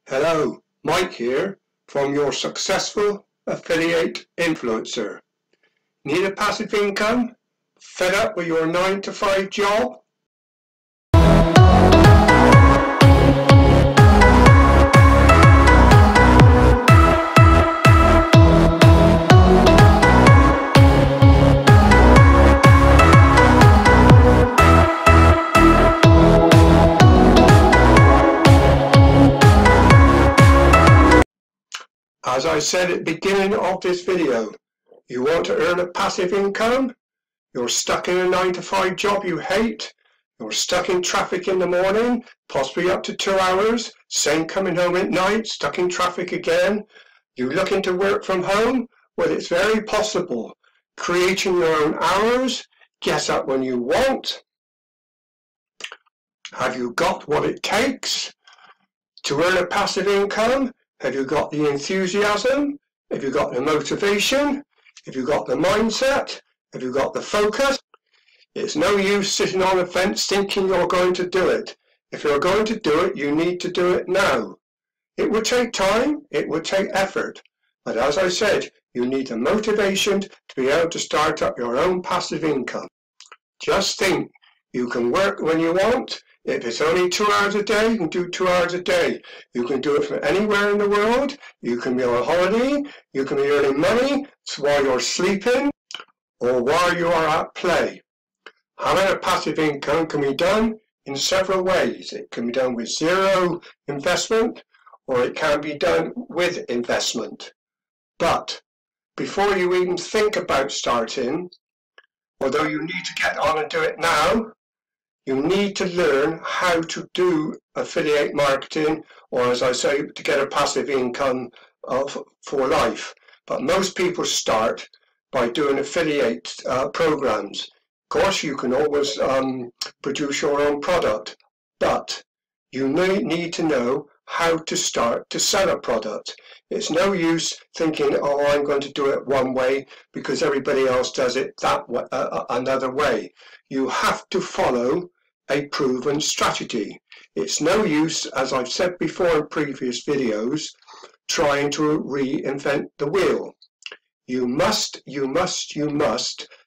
Hello, Mike here from Your Successful Affiliate Influencer. Need a passive income? Fed up with your 9-to-5 job? As I said at the beginning of this video, you want to earn a passive income? You're stuck in a 9-to-5 job you hate? You're stuck in traffic in the morning, possibly up to 2 hours, same coming home at night, stuck in traffic again? You looking to work from home? Well, it's very possible. Creating your own hours, get up when you want. Have you got what it takes to earn a passive income? Have you got the enthusiasm? Have you got the motivation? Have you got the mindset? Have you got the focus? It's no use sitting on a fence thinking you're going to do it. If you're going to do it, you need to do it now. It would take time, it would take effort. But as I said, you need the motivation to be able to start up your own passive income. Just think, you can work when you want. If it's only 2 hours a day, you can do 2 hours a day. You can do it from anywhere in the world. You can be on holiday. You can be earning money while you're sleeping or while you are at play. Having a passive income can be done in several ways. It can be done with zero investment, or it can be done with investment. But before you even think about starting, although you need to get on and do it now, you need to learn how to do affiliate marketing, or as I say, to get a passive income for life. But most people start by doing affiliate programs. Of course, you can always produce your own product, but you need to know how to start to sell a product. It's no use thinking, oh, I'm going to do it one way because everybody else does it that way, another way. You have to follow a proven strategy. It's no use, as I've said before in previous videos, trying to reinvent the wheel. You must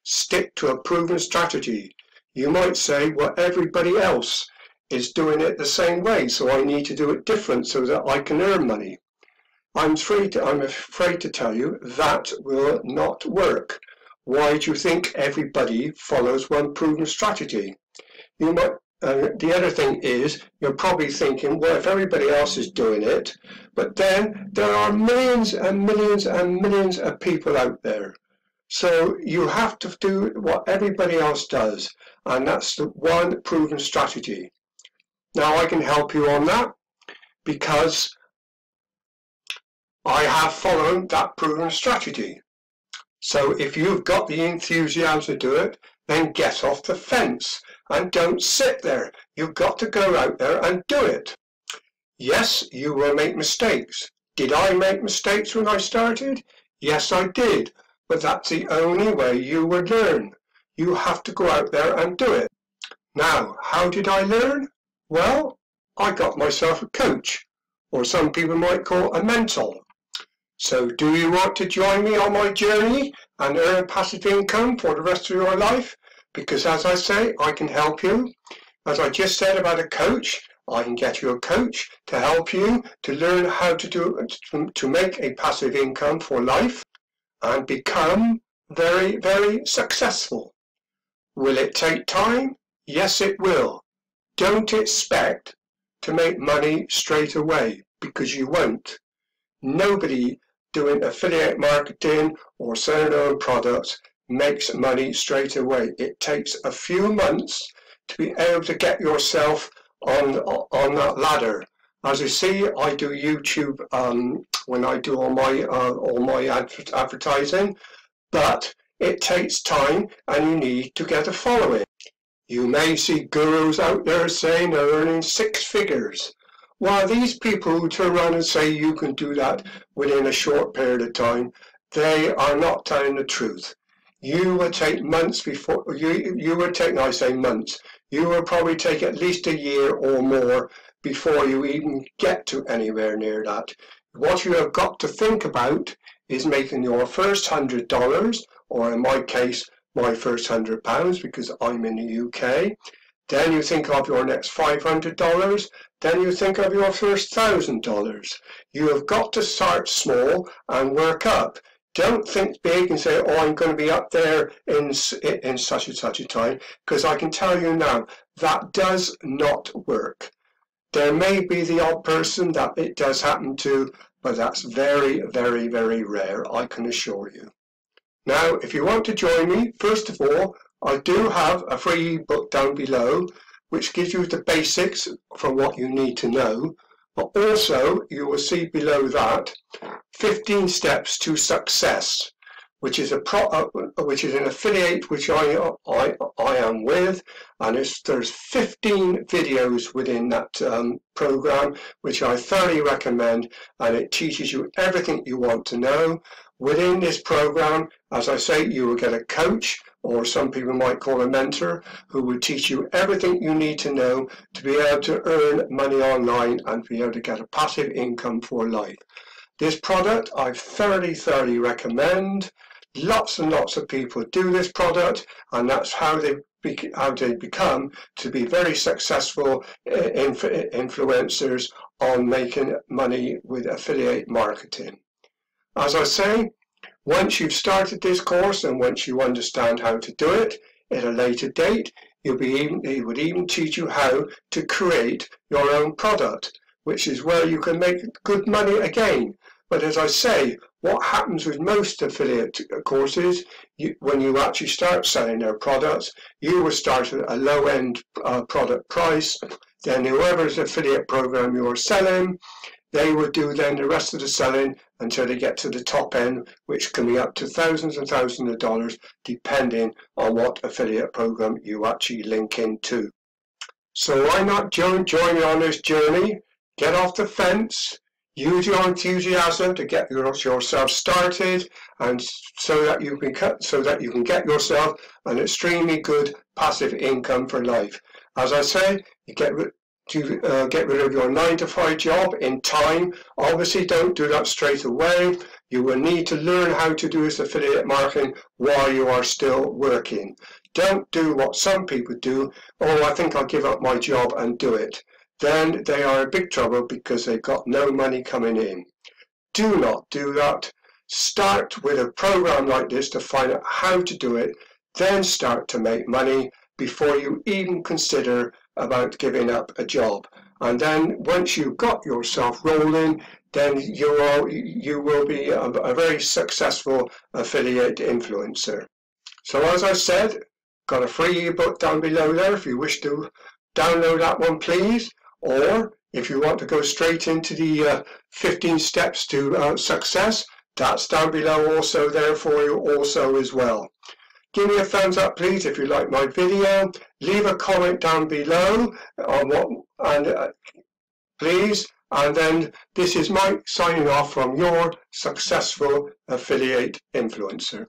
stick to a proven strategy. You might say, well, everybody else is doing it the same way, so I need to do it different so that I can earn money. I'm afraid to tell you that will not work. Why do you think everybody follows one proven strategy? You might. The other thing is, you're probably thinking, well, if everybody else is doing it, but then there are millions and millions and millions of people out there. So you have to do what everybody else does, and that's the one proven strategy. Now I can help you on that because I have followed that proven strategy. So if you've got the enthusiasm to do it, then get off the fence and don't sit there. You've got to go out there and do it. Yes, you will make mistakes. Did I make mistakes when I started? Yes, I did. But that's the only way you will learn. You have to go out there and do it. Now, how did I learn? Well, I got myself a coach, or some people might call a mentor. So do you want to join me on my journey and earn passive income for the rest of your life? Because as I say, I can help you. As I just said about a coach, I can get you a coach to help you to learn how to make a passive income for life and become very, very successful. Will it take time? Yes, it will. Don't expect to make money straight away, because you won't. Nobody doing affiliate marketing or selling their own products makes money straight away. It takes a few months to be able to get yourself on that ladder. As you see, I do YouTube when I do all my advertising, but it takes time and you need to get a following. You may see gurus out there saying they're earning 6 figures. While these people who turn around and say you can do that within a short period of time, they are not telling the truth. You will take months before, you will take, no, I say months, you will probably take at least a year or more before you even get to anywhere near that. What you have got to think about is making your first $100, or in my case, my first £100 because I'm in the UK. Then you think of your next $500. Then you think of your first $1,000. You have got to start small and work up. Don't think big and say, oh, I'm going to be up there in such and such a time, because I can tell you now, that does not work. There may be the odd person that it does happen to, but that's very, very, very rare, I can assure you. Now, if you want to join me, first of all, I do have a free ebook down below, which gives you the basics from what you need to know. But also, you will see below that 15 steps to success, which is an affiliate which I am with, and there's 15 videos within that program, which I thoroughly recommend, and it teaches you everything you want to know. Within this program, as I say, you will get a coach, or some people might call a mentor, who will teach you everything you need to know to be able to earn money online and be able to get a passive income for life. This product I thoroughly recommend. Lots and lots of people do this product, and that's how they become to be very successful influencers on making money with affiliate marketing. As I say, once you've started this course and once you understand how to do it at a later date, it would even teach you how to create your own product, which is where you can make good money again. But as I say, what happens with most affiliate courses, when you actually start selling their products, you will start at a low-end product price. Then whoever's affiliate program you're selling, they would do then the rest of the selling until they get to the top end, which can be up to thousands and thousands of dollars, depending on what affiliate program you actually link into. So why not join me on this journey? Get off the fence. Use your enthusiasm to get yourself started, and so that you can get yourself an extremely good passive income for life. As I say, you get rid of your 9-to-5 job in time. Obviously, don't do that straight away. You will need to learn how to do this affiliate marketing while you are still working. Don't do what some people do. Oh, I think I'll give up my job and do it. Then they are in big trouble because they've got no money coming in. Do not do that. Start with a program like this to find out how to do it, then start to make money before you even consider about giving up a job. And then once you've got yourself rolling, then you will be a very successful affiliate influencer. So as I said, got a free ebook down below there if you wish to download that one, please. Or if you want to go straight into the 15 steps to success, that's down below also there for you also as well. Give me a thumbs up, please, if you like my video. Leave a comment down below on please. And then this is Mike signing off from your successful affiliate influencer.